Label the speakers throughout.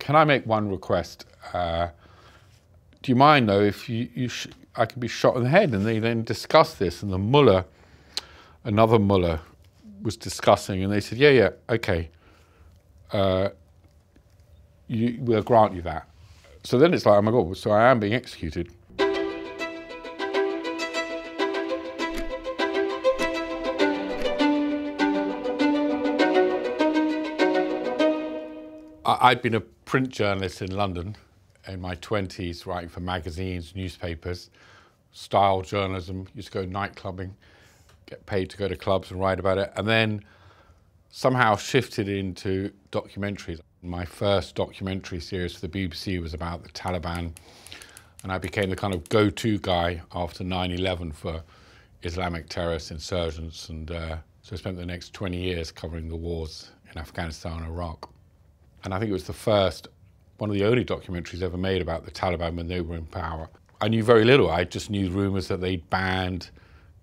Speaker 1: can I make one request? Do you mind though if I could be shot in the head? And they then discussed this, and the mullah, another mullah, was discussing, and they said, yeah, okay, we'll grant you that. So then it's like, oh my God, so I am being executed. I'd been a print journalist in London in my 20s, writing for magazines, newspapers, style journalism, used to go nightclubbing, get paid to go to clubs and write about it, and then somehow shifted into documentaries. My first documentary series for the BBC was about the Taliban, and I became the kind of go-to guy after 9/11 for Islamic terrorist insurgents, and so I spent the next 20 years covering the wars in Afghanistan and Iraq. And I think it was one of the only documentaries ever made about the Taliban when they were in power. I knew very little. I just knew rumours that they'd banned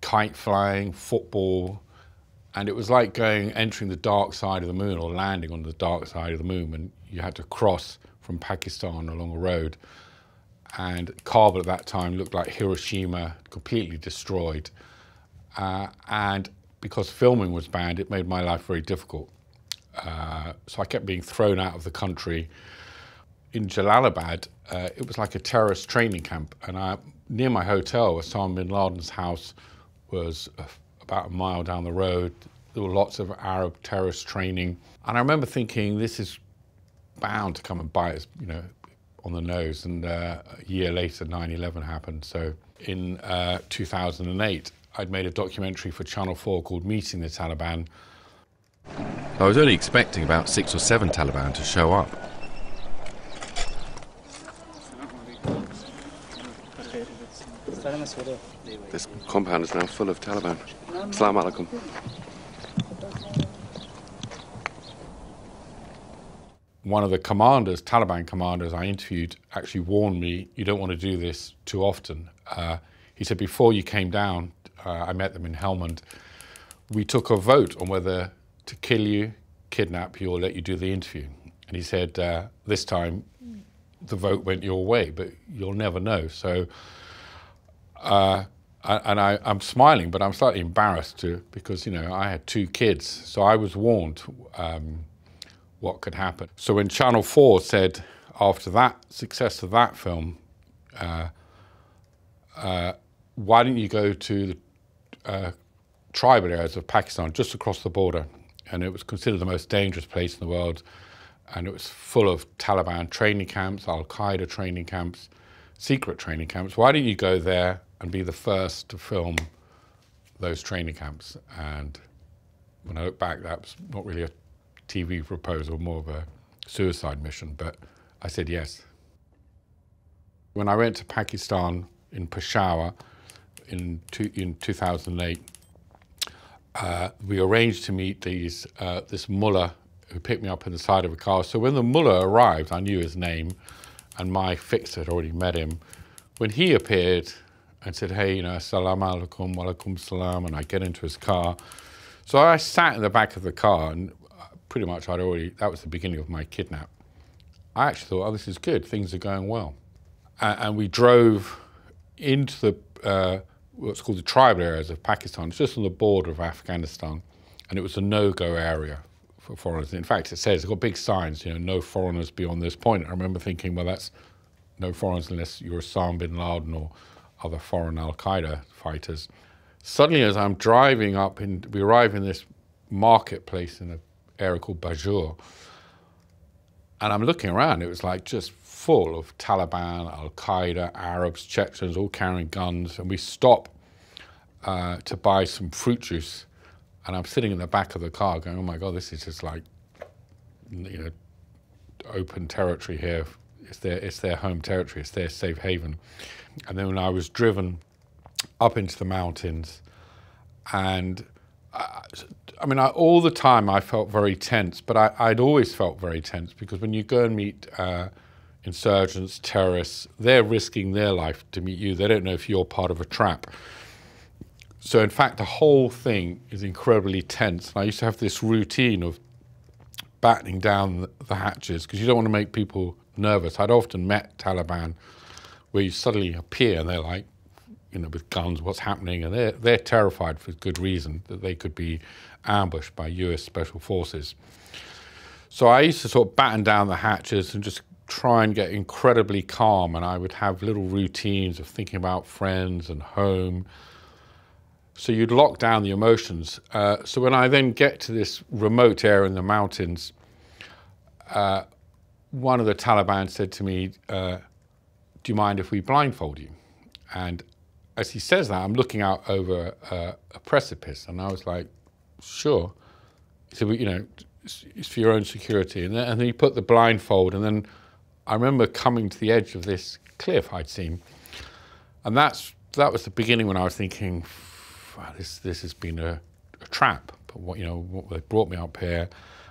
Speaker 1: kite flying, football, and it was like entering the dark side of the moon or landing on the dark side of the moon when you had to cross from Pakistan along a road. And Kabul at that time looked like Hiroshima, completely destroyed. And because filming was banned, it made my life very difficult. So I kept being thrown out of the country. In Jalalabad, it was like a terrorist training camp, and near my hotel, Osama bin Laden's house was about a mile down the road. There were lots of Arab terrorist training, and I remember thinking, this is bound to come and bite us, on the nose. And a year later, 9/11 happened. So in 2008, I'd made a documentary for Channel 4 called Meeting the Taliban.
Speaker 2: I was only expecting about 6 or 7 Taliban to show up. This compound is now full of Taliban. Assalamu alaikum.
Speaker 1: One of the commanders, Taliban commanders I interviewed, actually warned me, you don't want to do this too often. He said, before you came down, I met them in Helmand, we took a vote on whether to kill you, kidnap you, or let you do the interview. And he said, this time the vote went your way, but you'll never know. So, I'm smiling, but I'm slightly embarrassed too, because, I had 2 kids. So I was warned what could happen. So when Channel 4 said, after that success of that film, why didn't you go to the tribal areas of Pakistan, just across the border? And it was considered the most dangerous place in the world. And it was full of Taliban training camps, Al-Qaeda training camps, secret training camps. Why didn't you go there and be the first to film those training camps? And when I look back, that was not really a TV proposal, more of a suicide mission, but I said yes. When I went to Pakistan in Peshawar in 2008, we arranged to meet this mullah who picked me up in the side of a car. So when the mullah arrived, I knew his name, and my fixer had already met him. When he appeared and said, hey, assalamu alaikum, wa alaikum salam, and I get into his car. So I sat in the back of the car, and pretty much that was the beginning of my kidnap. I actually thought, oh, this is good, things are going well. And we drove into what's called the tribal areas of Pakistan. It's just on the border of Afghanistan, and it was a no-go area for foreigners. In fact, it says, it's got big signs, no foreigners beyond this point. I remember thinking, well, that's no foreigners unless you're Osama bin Laden or other foreign Al-Qaeda fighters. Suddenly, as I'm driving up, we arrive in this marketplace in an area called Bajur, and I'm looking around, it was like just full of Taliban, Al-Qaeda, Arabs, Chechens, all carrying guns, and we stop to buy some fruit juice, and I'm sitting in the back of the car going, oh my God, this is just like, open territory here. It's their home territory, it's their safe haven. And then when I was driven up into the mountains, and all the time I felt very tense, but I'd always felt very tense, because when you go and meet insurgents, terrorists, they're risking their life to meet you. They don't know if you're part of a trap. So in fact, the whole thing is incredibly tense. And I used to have this routine of battening down the hatches because you don't want to make people nervous. I'd often met Taliban where you suddenly appear and they're like, you know, with guns, what's happening? And they're terrified for good reason that they could be ambushed by US Special Forces. So I used to sort of batten down the hatches and just try and get incredibly calm, and I would have little routines of thinking about friends and home. So you'd lock down the emotions. So when I then get to this remote area in the mountains, one of the Taliban said to me, do you mind if we blindfold you? And as he says that, I'm looking out over a precipice, and I was like, sure. He said, well, you know, it's for your own security. And then he put the blindfold, and then I remember coming to the edge of this cliff I'd seen. And that was the beginning when I was thinking, wow, this has been a trap. But what, you know, they brought me up here,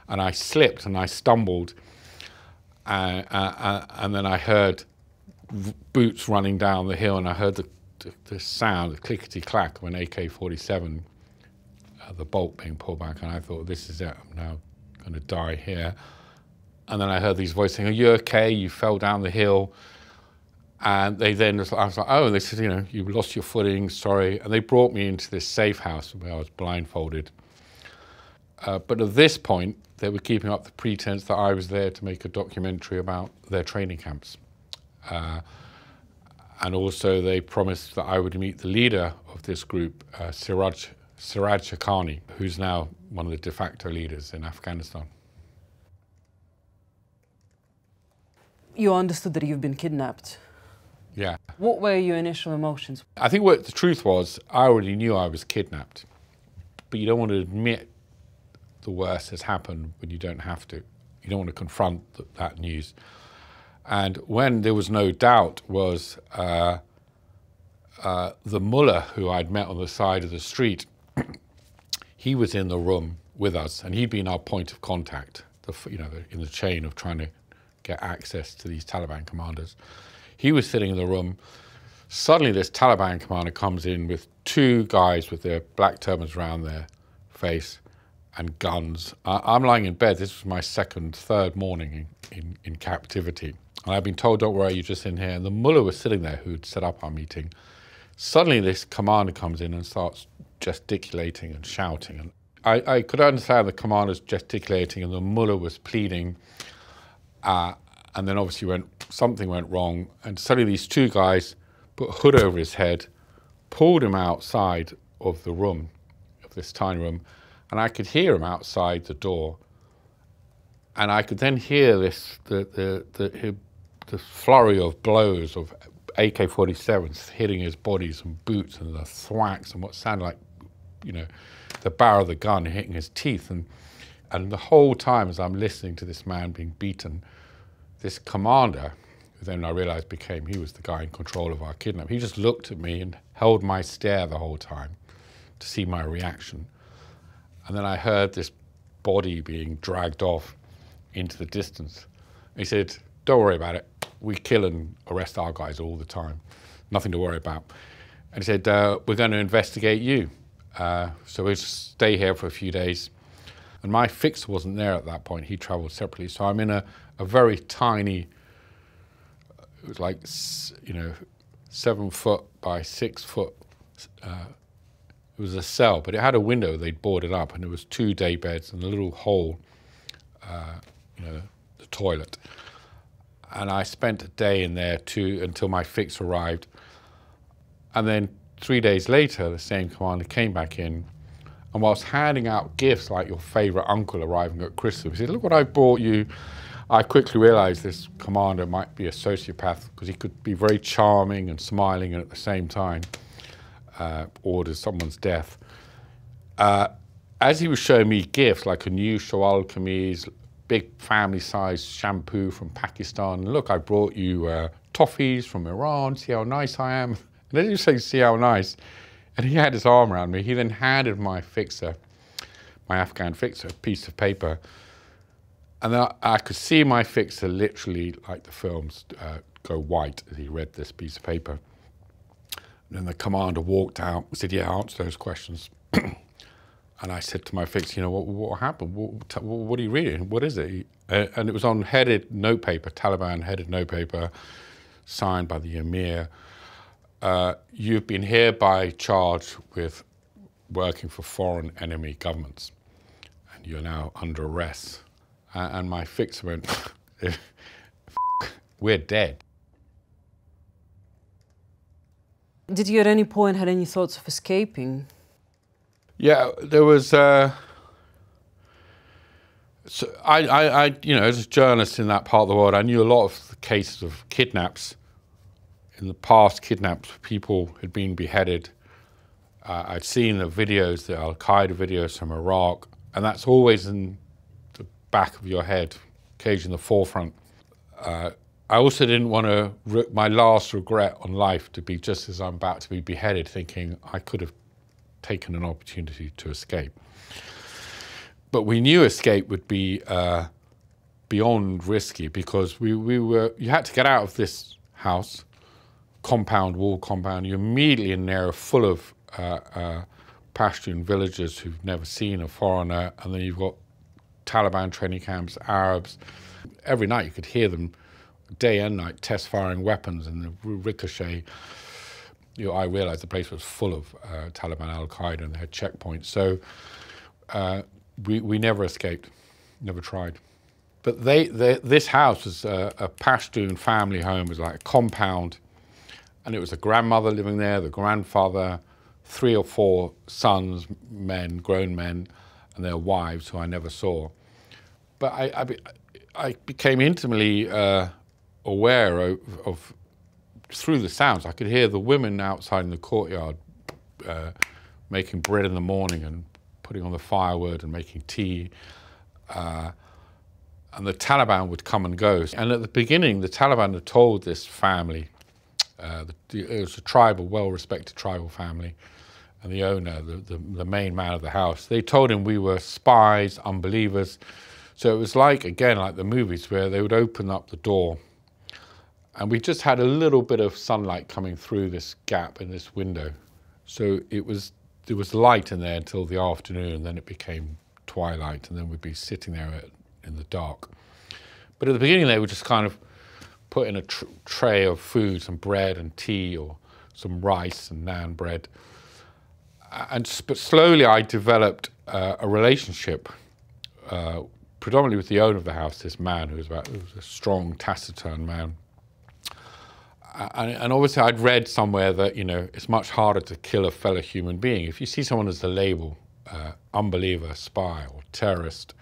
Speaker 1: and I slipped and I stumbled, and then I heard boots running down the hill, and I heard the sound, the clickety-clack of an AK-47, the bolt being pulled back, and I thought, this is it, I'm now going to die here. And then I heard these voices saying, are you okay? You fell down the hill. And they then, I was like, oh, and they said, you know, you lost your footing, sorry. And they brought me into this safe house where I was blindfolded. But at this point, they were keeping up the pretense that I was there to make a documentary about their training camps. And also they promised that I would meet the leader of this group, Siraj Haqqani, who's now one of the de facto leaders in Afghanistan.
Speaker 3: You understood that you've been kidnapped.
Speaker 1: Yeah.
Speaker 3: What were your initial emotions?
Speaker 1: I think what the truth was, I already knew I was kidnapped, but you don't want to admit the worst has happened when you don't have to. You don't want to confront that news. And when there was no doubt was the mullah who I'd met on the side of the street. He was in the room with us, and he'd been our point of contact, in the chain of trying to get access to these Taliban commanders. He was sitting in the room. Suddenly this Taliban commander comes in with two guys with their black turbans around their face and guns. I'm lying in bed. This was my third morning in captivity. And I've been told, don't worry, you're just in here. And the mullah was sitting there who'd set up our meeting. Suddenly this commander comes in and starts gesticulating and shouting. And I could understand the commander's gesticulating and the mullah was pleading. And then obviously something went wrong. And suddenly these two guys put a hood over his head, pulled him outside of the room, of this tiny room. And I could hear him outside the door. And I could then hear the flurry of blows of AK-47s hitting his bodies and boots, and the thwacks and what sounded like, you know, the barrel of the gun hitting his teeth. And the whole time as I'm listening to this man being beaten, this commander, who then I realized he was the guy in control of our kidnap, he just looked at me and held my stare the whole time to see my reaction. And then I heard this body being dragged off into the distance. He said, don't worry about it. We kill and arrest our guys all the time. Nothing to worry about. And he said, we're going to investigate you. So we'll just stay here for a few days. And my fixer wasn't there at that point. He traveled separately. So I'm in a very tiny, it was like, 7 foot by 6 foot. It was a cell, but it had a window they'd boarded up, and there was 2 day beds and a little hole, the toilet. And I spent a day in there until my fix arrived. And then 3 days later, the same commander came back in, and whilst handing out gifts like your favorite uncle arriving at Christmas, he said, look what I brought you. I quickly realized this commander might be a sociopath because he could be very charming and smiling and at the same time order someone's death. As he was showing me gifts like a new shawal kameez, big family-sized shampoo from Pakistan. Look, I brought you toffees from Iran. See how nice I am. And then you say, see how nice. And he had his arm around me. He then handed my fixer, my Afghan fixer, a piece of paper. And then I could see my fixer literally, like the films, go white as he read this piece of paper. And then the commander walked out and said, yeah, answer those questions. And I said to my fix, you know, what happened? What are you reading? What is it? And it was on headed notepaper, Taliban headed notepaper, signed by the Emir. You've been hereby charged with working for foreign enemy governments, and you're now under arrest. And my fixer went, we're dead.
Speaker 3: Did you at any point had any thoughts of escaping?
Speaker 1: Yeah, there was. So you know, as a journalist in that part of the world, I knew a lot of the cases of kidnaps. In the past, kidnaps, people had been beheaded. I'd seen the videos, the Al-Qaeda videos from Iraq, and that's always in the back of your head, occasionally in the forefront. I also didn't want to, my last regret on life to be just as I'm about to be beheaded, thinking I could have taken an opportunity to escape. But we knew escape would be beyond risky, because you had to get out of this house, wall compound. You're immediately in an area full of Pashtun villagers who've never seen a foreigner, and then you've got Taliban training camps, Arabs. Every night you could hear them, day and night, test firing weapons and the ricochet. You know, I realized the place was full of Taliban, Al-Qaeda, and they had checkpoints. So we never escaped, never tried. But this house was a Pashtun family home. It was like a compound, and it was a grandmother living there, the grandfather, 3 or 4 sons, men, grown men, and their wives, who I never saw. But I became intimately aware of, through the sounds, I could hear the women outside in the courtyard making bread in the morning and putting on the firewood and making tea. And the Taliban would come and go. And at the beginning, the Taliban had told this family, it was a tribal, well-respected tribal family, and the owner, the main man of the house, they told him we were spies, unbelievers. So it was like, again, like the movies, where they would open up the door, and we just had a little bit of sunlight coming through this gap in this window. So there was light in there until the afternoon, and then it became twilight, and then we'd be sitting there in the dark. But at the beginning, they would just kind of put in a tray of food, some bread and tea, or some rice and naan bread. But slowly I developed a relationship, predominantly with the owner of the house, this man who was a strong, taciturn man. And obviously I'd read somewhere that, you know, it's much harder to kill a fellow human being. If you see someone as a label, unbeliever, spy, or terrorist,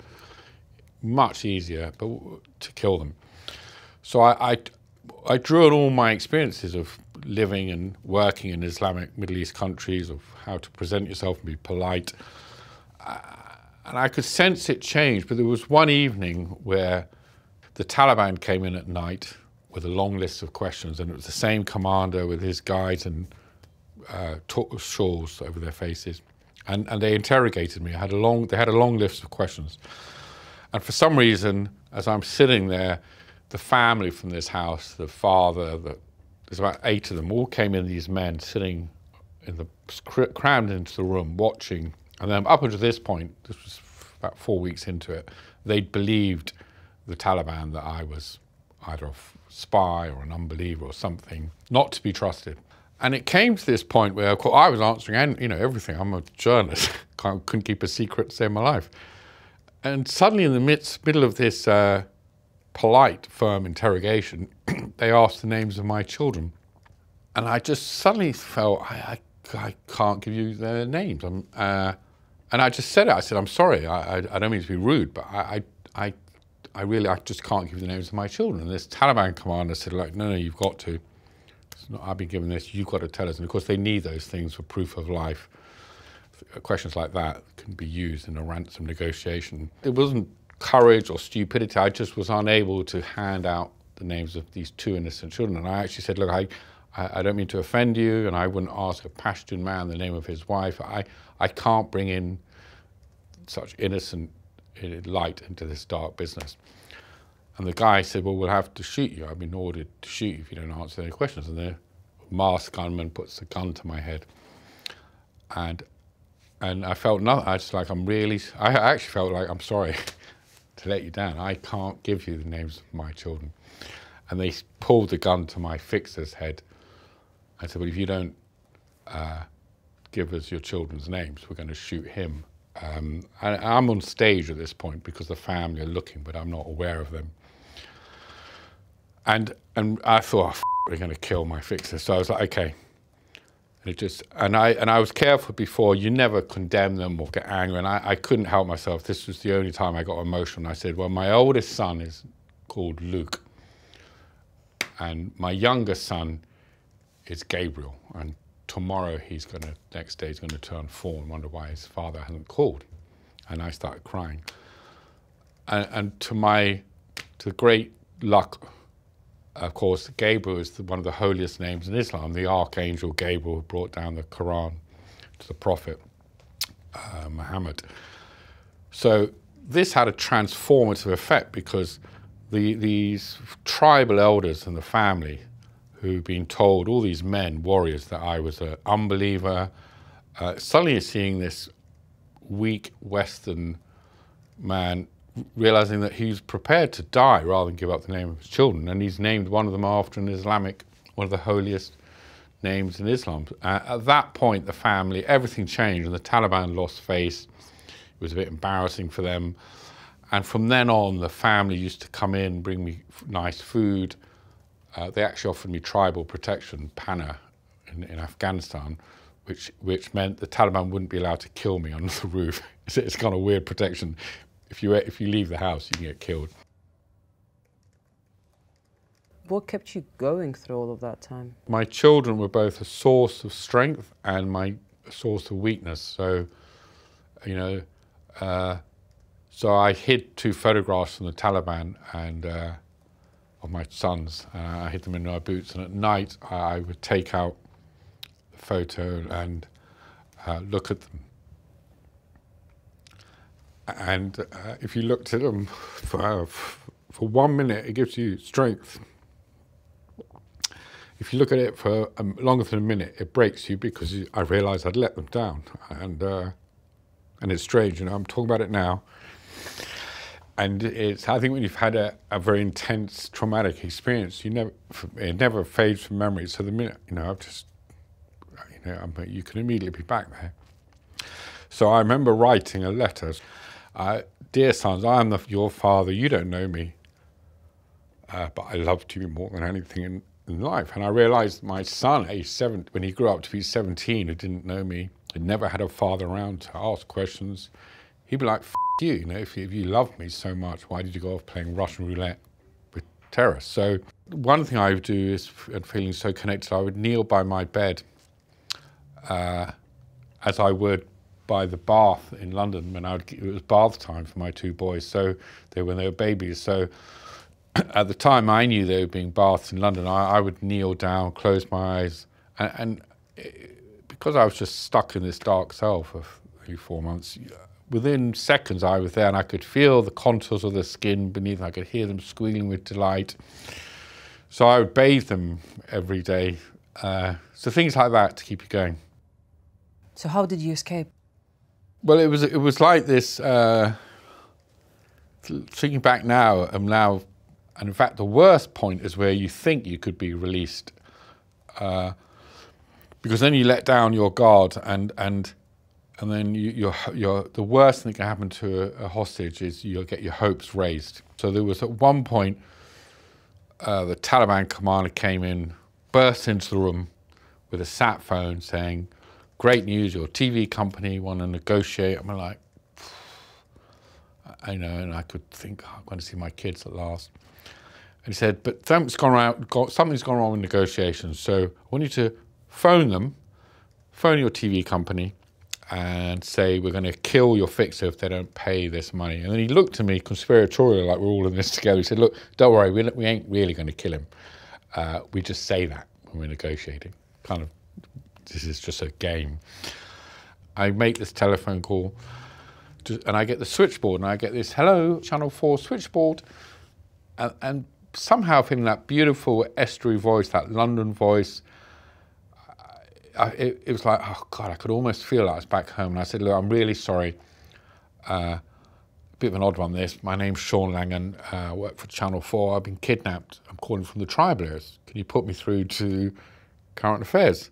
Speaker 1: much easier to kill them. So I drew on all my experiences of living and working in Islamic Middle East countries, of how to present yourself and be polite. And I could sense it change, but there was one evening where the Taliban came in at night with a long list of questions, and it was the same commander with his guides and shawls over their faces. And they interrogated me. They had a long list of questions. And for some reason, as I'm sitting there, the family from this house, the father, there's about 8 of them, all came in, these men sitting crammed into the room, watching. And then up until this point, this was about 4 weeks into it, they'd believed the Taliban that I was either a spy or an unbeliever or something, not to be trusted. And it came to this point where, of course, I was answering, you know, everything. I'm a journalist, couldn't keep a secret to save my life. And suddenly, in the middle of this polite, firm interrogation, they asked the names of my children. And I just suddenly felt, I can't give you their names. And I just said it. I said, I'm sorry, I don't mean to be rude, but I just can't give you the names of my children. And this Taliban commander said, like, no, you've got to. I've been given this, you've got to tell us. And of course, they need those things for proof of life. Questions like that can be used in a ransom negotiation. It wasn't courage or stupidity. I just was unable to hand out the names of these 2 innocent children. And I actually said, look, I don't mean to offend you, and I wouldn't ask a Pashtun man the name of his wife. I can't bring in such innocent light into this dark business. And the guy said, well, we'll have to shoot you. I've been ordered to shoot you if you don't answer any questions. And the masked gunman puts a gun to my head. And And I felt nothing. I actually felt like, I'm sorry to let you down. I can't give you the names of my children. And they pulled the gun to my fixer's head. I said, well, if you don't give us your children's names, we're going to shoot him. And I'm on stage at this point because the family are looking, but I'm not aware of them. And I thought, oh, they're going to kill my fixer. So I was like, okay. And I was careful before. You never condemn them or get angry. And I couldn't help myself. This was the only time I got emotional. And I said, well, my oldest son is called Luke, and my youngest son is Gabriel. And tomorrow next day he's going to turn 4 and wonder why his father hasn't called. And I started crying. And to great luck, of course, Gabriel is one of the holiest names in Islam, the Archangel Gabriel who brought down the Quran to the Prophet Muhammad. So this had a transformative effect because these tribal elders in the family who'd been told, all these men, warriors, that I was an unbeliever, suddenly seeing this weak Western man realizing that he's prepared to die rather than give up the name of his children. And he's named one of them after one of the holiest names in Islam. At that point, the family, everything changed, and the Taliban lost face. It was a bit embarrassing for them. And from then on, the family used to come in, bring me nice food. They actually offered me tribal protection, PANA, in Afghanistan, which meant the Taliban wouldn't be allowed to kill me under the roof. It's kind of weird protection. If you leave the house, you can get killed.
Speaker 3: What kept you going through all of that time?
Speaker 1: My children were both a source of strength and my source of weakness. So, you know, so I hid 2 photographs from the Taliban and of my sons. I hid them in my boots, and at night I would take out the photo and look at them. And if you looked at them for 1 minute, it gives you strength. If you look at it for longer than a minute, it breaks you, because I realised I'd let them down. And it's strange, you know, I'm talking about it now. And I think when you've had a very intense traumatic experience, it never fades from memory. So the minute, you know, you can immediately be back there. So I remember writing a letter. Dear sons, I am your father. You don't know me, but I loved you more than anything in life. And I realized my son, age 7, when he grew up to be 17, who didn't know me, had never had a father around to ask questions, he'd be like, F you, you know, if you love me so much, why did you go off playing Russian roulette with terrorists? So one thing I would do is, feeling so connected, I would kneel by my bed as I would by the bath in London when it was bath time for my 2 boys. So when they were babies. So at the time I knew they were being bathed in London, I would kneel down, close my eyes, and because I was just stuck in this dark cell for 3-4 months, within seconds I was there, and I could feel the contours of the skin beneath. I could hear them squealing with delight. So I would bathe them every day. So things like that to keep you going.
Speaker 3: So how did you escape?
Speaker 1: Well, it was like this. Thinking back now, and in fact, the worst point is where you think you could be released, because then you let down your guard, and then the worst thing that can happen to a hostage is you'll get your hopes raised. So there was at one point, the Taliban commander came in, burst into the room with a sat phone saying, "Great news, your TV company want to negotiate." I'm like, I know, and I could think, oh, I'm going to see my kids at last. And he said, but something's gone wrong with negotiations, so I want you to phone your TV company and say, we're going to kill your fixer if they don't pay this money. And then he looked at me conspiratorial, like we're all in this together. He said, look, don't worry, we ain't really going to kill him. We just say that when we're negotiating. Kind of, this is just a game. I make this telephone call, and I get the switchboard, and I get this, hello, Channel 4 switchboard, and somehow feeling that beautiful estuary voice, that London voice, it was like, oh God, I could almost feel like I was back home. And I said, look, I'm really sorry. A bit of an odd one, this. My name's Sean Langan. I work for Channel 4. I've been kidnapped. I'm calling from the tribal areas. Can you put me through to Current Affairs,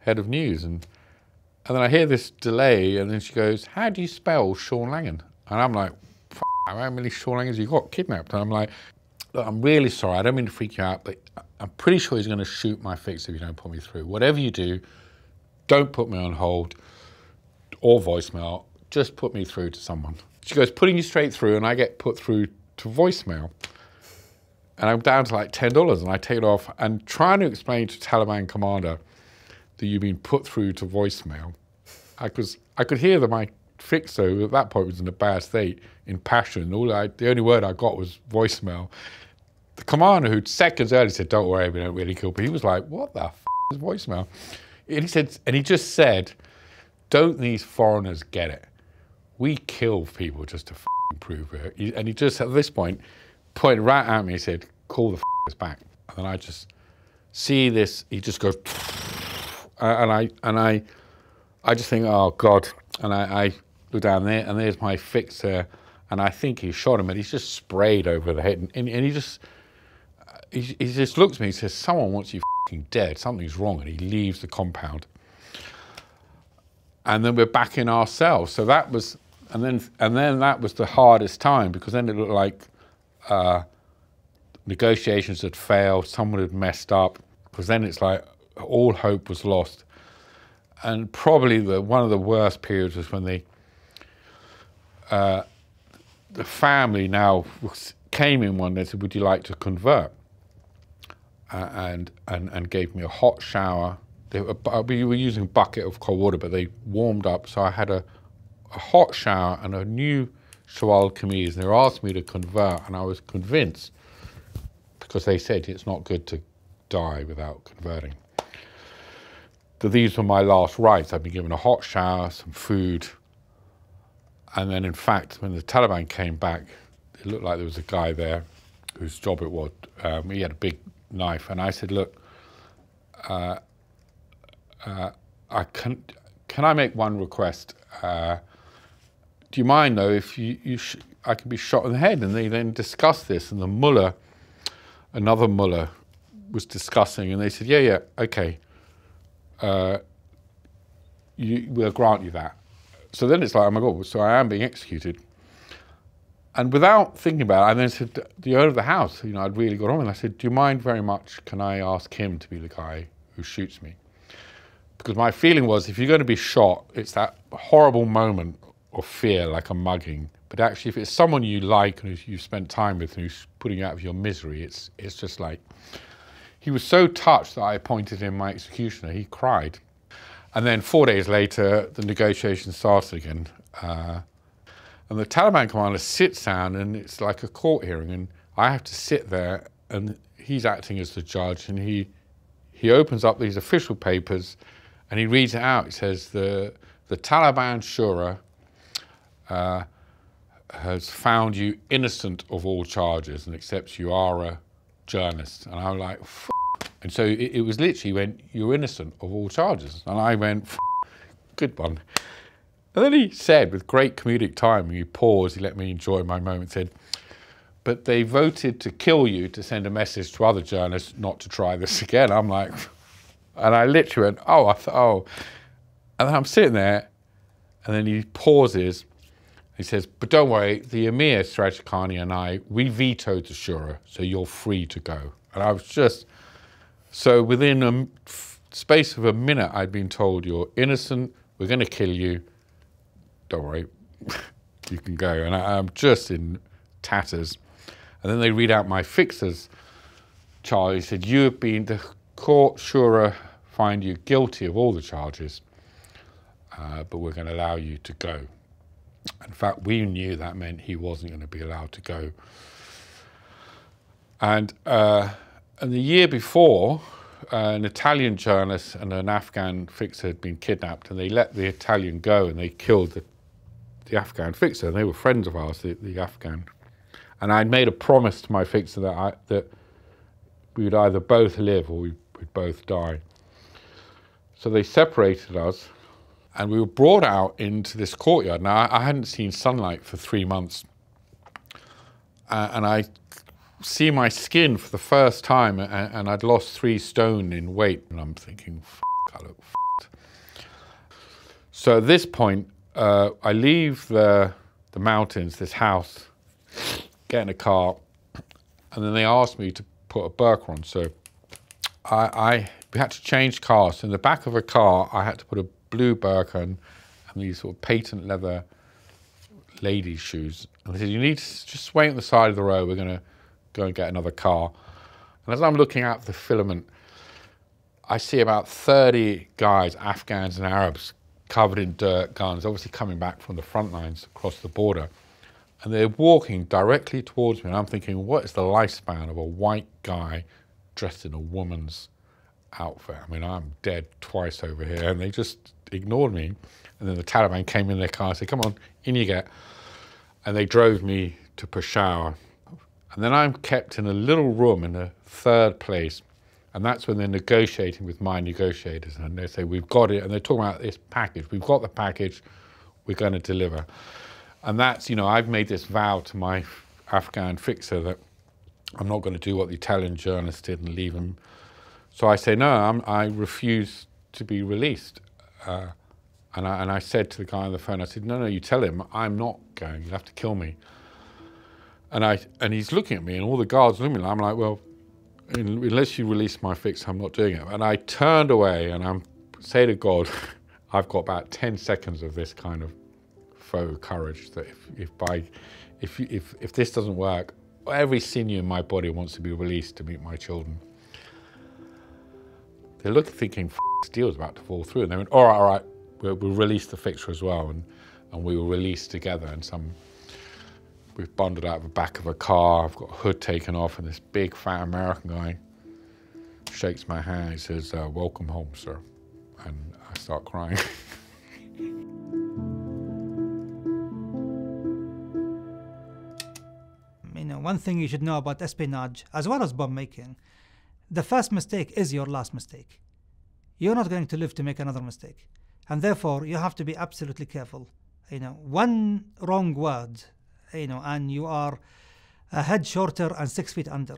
Speaker 1: head of news? And then I hear this delay, and then she goes, how do you spell Sean Langan? And I'm like, how many Sean Langans you got kidnapped? And I'm like, look, I'm really sorry. I don't mean to freak you out, but I'm pretty sure he's going to shoot my fix if you don't put me through. Whatever you do, don't put me on hold or voicemail. Just put me through to someone. She goes, putting you straight through, and I get put through to voicemail. And I'm down to like $10, and I take it off and trying to explain to Taliban commander that you've been put through to voicemail. I could hear that my fixer at that point was in a bad state, in passion. The only word I got was voicemail. The commander, who seconds earlier said, don't worry, we don't really kill people, he was like, what the f is voicemail? And he just said, don't these foreigners get it? We kill people just to prove it. And he just, at this point, pointed right at me and said, call the f***ers back. And then I just see this, he just goes, and I just think, oh God. And I look down there, and there's my fixer, and I think he shot him, and he's just sprayed over the head. And he just looks at me and says, someone wants you f***ing dead, something's wrong, and he leaves the compound. And then we're back in our cell. So that was, and then that was the hardest time, because then it looked like negotiations had failed, someone had messed up, because then it's like all hope was lost. And probably one of the worst periods was when the family now came in one day and said, would you like to convert? And gave me a hot shower. We were using a bucket of cold water, but they warmed up. So I had a hot shower and a new shawal kameez. And they asked me to convert, and I was convinced, because they said it's not good to die without converting, that these were my last rites. I'd been given a hot shower, some food, and then in fact, when the Taliban came back, it looked like there was a guy there whose job it was. He had a big knife, and I said, look, can I make one request? Do you mind though if I can be shot in the head? And they then discussed this, and the mullah, another mullah, was discussing, and they said, yeah, okay, we'll grant you that. So then it's like, oh my God, so I am being executed. And without thinking about it, I then said, the owner of the house, I'd really got on with him. I said, do you mind very much, can I ask him to be the guy who shoots me? Because my feeling was, if you're going to be shot, it's that horrible moment of fear, like a mugging. But actually, if it's someone you like and who you've spent time with and who's putting you out of your misery, it's just like, he was so touched that I appointed him my executioner. He cried. And then 4 days later, the negotiations started again. And the Taliban commander sits down, and it's like a court hearing, and I have to sit there, and he's acting as the judge, and he opens up these official papers, and he reads it out. It says, the Taliban Shura has found you innocent of all charges and accepts you are a journalist. And I'm like, F***. And so it was literally when you're innocent of all charges. And I went, F***, good one. And then he said, with great comedic timing, he paused, he let me enjoy my moment, said, but they voted to kill you to send a message to other journalists not to try this again. I'm like, and I literally went, oh, I thought, oh. And then I'm sitting there, and then he pauses. He says, but don't worry, the Emir, Siraj Khani, and I, we vetoed the Shura, so you're free to go. And I was just, so within a space of a minute, I'd been told, you're innocent, we're going to kill you, don't worry, you can go. And I'm just in tatters. And then they read out my fixer's charge. He said, the court Shura find you guilty of all the charges, but we're going to allow you to go. In fact, we knew that meant he wasn't going to be allowed to go. And the year before, an Italian journalist and an Afghan fixer had been kidnapped, and they let the Italian go, and they killed the Afghan fixer. And they were friends of ours, the Afghan. And I'd made a promise to my fixer that we would either both live or we'd both die. So they separated us and we were brought out into this courtyard. Now, I hadn't seen sunlight for 3 months. And I see my skin for the first time, and I'd lost 3 stone in weight. And I'm thinking, I look f***ed. So at this point, I leave the mountains, this house, get in a car, and then they asked me to put a burqa on. So we had to change cars. So in the back of a car, I had to put a blue burqa and these sort of patent leather ladies' shoes. And they said, you need to just wait on the side of the road. We're going to go and get another car. And as I'm looking out the filament, I see about 30 guys, Afghans and Arabs, covered in dirt, guns, obviously coming back from the front lines across the border. And they're walking directly towards me. And I'm thinking, what is the lifespan of a white guy dressed in a woman's outfit? I mean, I'm dead twice over here. And they just ignored me. And then the Taliban came in their car and said, come on, in you get. And they drove me to Peshawar. And then I'm kept in a little room in a 3rd place. And that's when they're negotiating with my negotiators. And they say, we've got it. And they're talking about this package. We've got the package. We're going to deliver. And that's, you know, I've made this vow to my Afghan fixer that I'm not going to do what the Italian journalists did and leave him. So I say, no, I refuse to be released. And I said to the guy on the phone, I said, no, you tell him I'm not going. You'll have to kill me. And he's looking at me, and all the guards looking at me. I'm like, well, unless you release my fix, I'm not doing it. And I turned away, and I say to God, I've got about 10 seconds of this kind of faux courage that if this doesn't work, every sinew in my body wants to be released to meet my children. They looked thinking, this deal's about to fall through. And they went, all right, we'll release the fixture as well. And we were released together. And we've bundled out of the back of a car. I've got a hood taken off, and this big fat American guy shakes my hand. He says, welcome home, sir. And I start crying.
Speaker 4: You know, one thing you should know about espionage, as well as bomb making, the first mistake is your last mistake. You're not going to live to make another mistake. And therefore, you have to be absolutely careful. You know, one wrong word, you know, and you are a head shorter and 6 feet under.